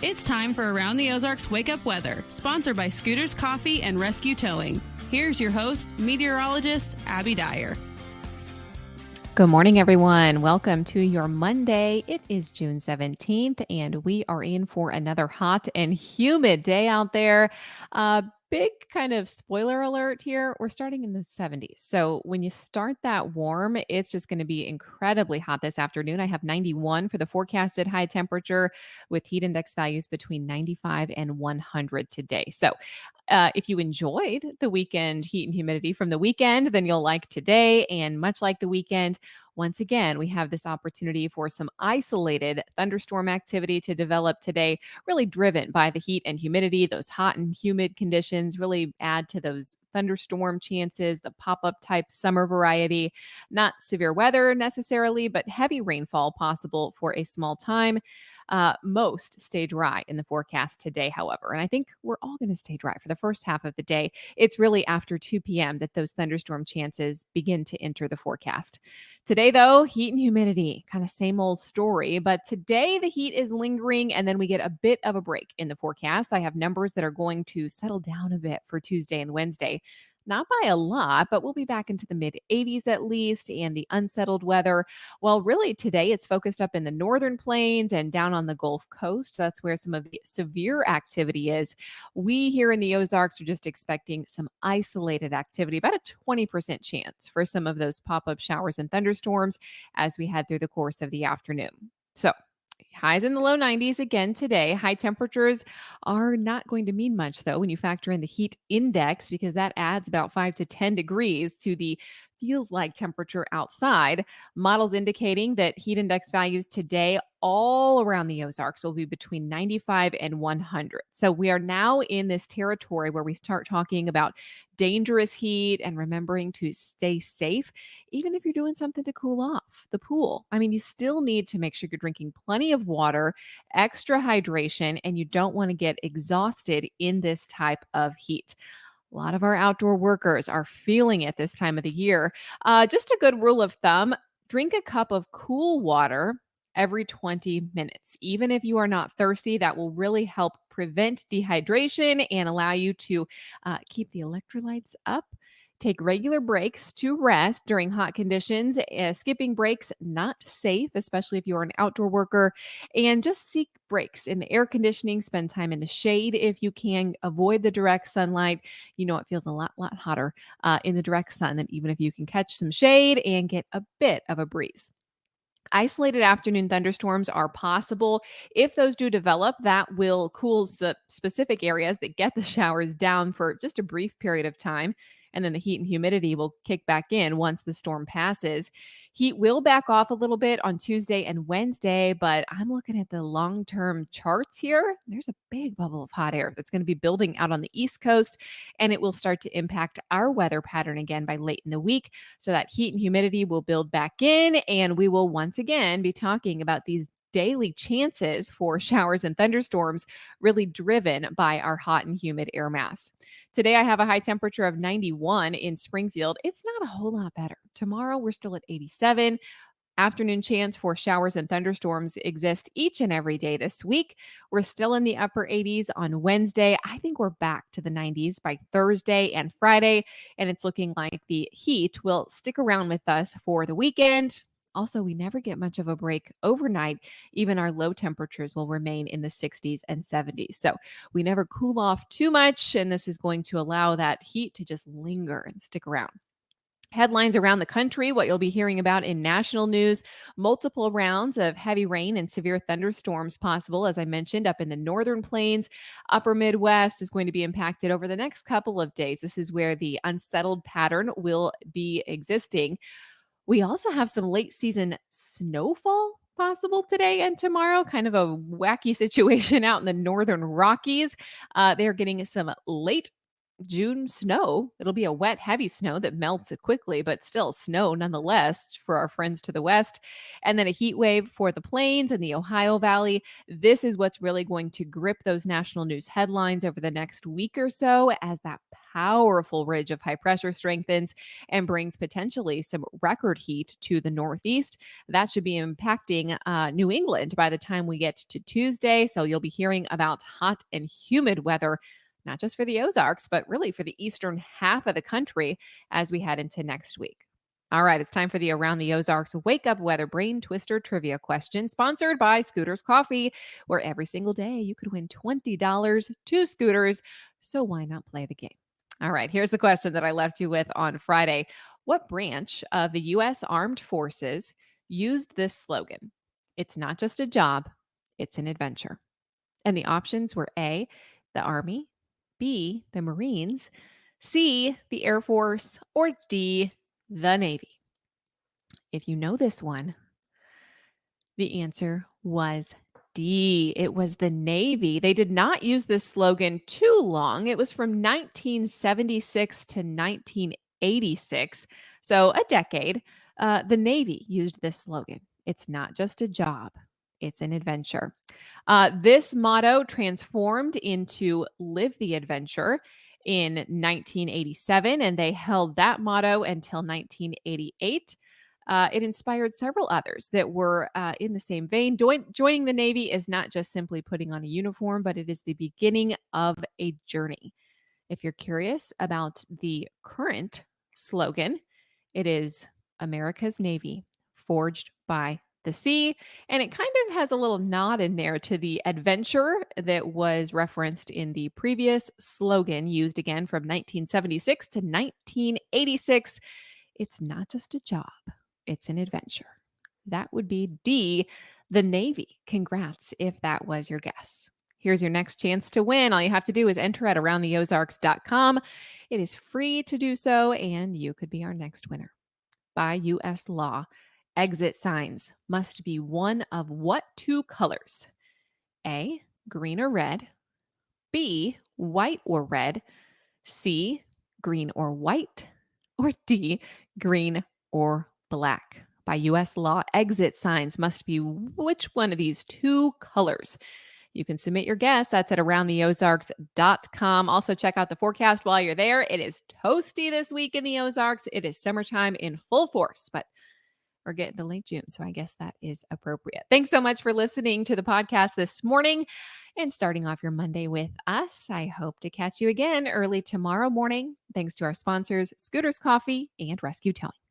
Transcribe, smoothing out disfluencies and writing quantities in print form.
It's time for Around the Ozarks Wake Up Weather, sponsored by Scooters Coffee and Rescue Towing. Here's your host, meteorologist Abby Dyer. Good morning, everyone. Welcome to your Monday. It is June 17th, and we are in for another hot and humid day out there. Big kind of spoiler alert here. We're starting in the 70s. So when you start that warm, it's just going to be incredibly hot this afternoon. I have 91 for the forecasted high temperature with heat index values between 95 and 100 today. So if you enjoyed the weekend heat and humidity from the weekend, then you'll like today. And much like the weekend, once again, we have this opportunity for some isolated thunderstorm activity to develop today, really driven by the heat and humidity. Those hot and humid conditions really add to those thunderstorm chances, the pop-up type summer variety. Not severe weather necessarily, but heavy rainfall possible for a small time. Most stay dry in the forecast today, however. And I think we're all going to stay dry for the first half of the day. It's really after 2 p.m. that those thunderstorm chances begin to enter the forecast. Today, though, heat and humidity, kind of same old story. But today, the heat is lingering, and then we get a bit of a break in the forecast. I have numbers that are going to settle down a bit for Tuesday and Wednesday. Not by a lot, but we'll be back into the mid 80s at least, and the unsettled weather. Well, really today it's focused up in the northern plains and down on the Gulf Coast. That's where some of the severe activity is. We here in the Ozarks are just expecting some isolated activity, about a 20% chance for some of those pop-up showers and thunderstorms as we head through the course of the afternoon. So highs in the low 90s again today. High temperatures are not going to mean much, though, when you factor in the heat index, because that adds about 5 to 10 degrees to the feels like temperature outside. Models indicating that heat index values today all around the Ozarks will be between 95 and 100. So we are now in this territory where we start talking about dangerous heat and remembering to stay safe, even if you're doing something to cool off. The pool. I mean, you still need to make sure you're drinking plenty of water, extra hydration, and you don't want to get exhausted in this type of heat. A lot of our outdoor workers are feeling it this time of the year. Just a good rule of thumb, drink a cup of cool water every 20 minutes. Even if you are not thirsty, that will really help prevent dehydration and allow you to keep the electrolytes up. Take regular breaks to rest during hot conditions. Skipping breaks, not safe, especially if you're an outdoor worker. And just seek breaks in the air conditioning. Spend time in the shade if you can. Avoid the direct sunlight. You know, it feels a lot hotter in the direct sun than even if you can catch some shade and get a bit of a breeze. Isolated afternoon thunderstorms are possible. If those do develop, that will cool the specific areas that get the showers down for just a brief period of time. And then the heat and humidity will kick back in once the storm passes. Heat will back off a little bit on Tuesday and Wednesday, but I'm looking at the long-term charts here. There's a big bubble of hot air that's going to be building out on the East Coast, and it will start to impact our weather pattern again by late in the week. So that heat and humidity will build back in, and we will once again be talking about these daily chances for showers and thunderstorms, really driven by our hot and humid air mass. Today, I have a high temperature of 91 in Springfield. It's not a whole lot better. Tomorrow, we're still at 87. Afternoon chance for showers and thunderstorms exist each and every day this week. We're still in the upper 80s on Wednesday. I think we're back to the 90s by Thursday and Friday, and it's looking like the heat will stick around with us for the weekend. Also, we never get much of a break overnight. Even our low temperatures will remain in the 60s and 70s. So we never cool off too much, and this is going to allow that heat to just linger and stick around. Headlines around the country, what you'll be hearing about in national news, multiple rounds of heavy rain and severe thunderstorms possible, as I mentioned, up in the northern plains. Upper Midwest is going to be impacted over the next couple of days. This is where the unsettled pattern will be existing. We also have some late season snowfall possible today and tomorrow, kind of a wacky situation out in the northern Rockies. They're getting some late June snow. It'll be a wet, heavy snow that melts quickly, but still snow nonetheless for our friends to the west. And then a heat wave for the plains and the Ohio Valley. This is what's really going to grip those national news headlines over the next week or so as that powerful ridge of high pressure strengthens and brings potentially some record heat to the Northeast. That should be impacting New England by the time we get to Tuesday. So you'll be hearing about hot and humid weather, not just for the Ozarks, but really for the eastern half of the country as we head into next week. All right, it's time for the Around the Ozarks Wake Up Weather Brain Twister Trivia question, sponsored by Scooters Coffee, where every single day you could win $20 to Scooters. So why not play the game? All right, here's the question that I left you with on Friday. What branch of the U.S. Armed Forces used this slogan? It's not just a job, it's an adventure. And the options were A, the Army, B, the Marines, C, the Air Force, or D, the Navy. If you know this one, the answer was D. It was the Navy. They did not use this slogan too long. It was from 1976 to 1986. So a decade. The Navy used this slogan. It's not just a job, it's an adventure. This motto transformed into Live the Adventure in 1987, and they held that motto until 1988. It inspired several others that were in the same vein. Joining the Navy is not just simply putting on a uniform, but it is the beginning of a journey. If you're curious about the current slogan, it is America's Navy, forged by the sea. And it kind of has a little nod in there to the adventure that was referenced in the previous slogan, used again from 1976 to 1986. It's not just a job, it's an adventure. That would be D, the Navy. Congrats if that was your guess. Here's your next chance to win. All you have to do is enter at aroundtheozarks.com. It is free to do so, and you could be our next winner. By U.S. law, exit signs must be one of what two colors? A, green or red, B, white or red, C, green or white, or D, green or black. By U.S. law, exit signs must be which one of these two colors? You can submit your guess. That's at aroundtheozarks.com. Also, check out the forecast while you're there. It is toasty this week in the Ozarks. It is summertime in full force, but we're getting to late June, so I guess that is appropriate. Thanks so much for listening to the podcast this morning and starting off your Monday with us. I hope to catch you again early tomorrow morning. Thanks to our sponsors, Scooters Coffee and Rescue Towing.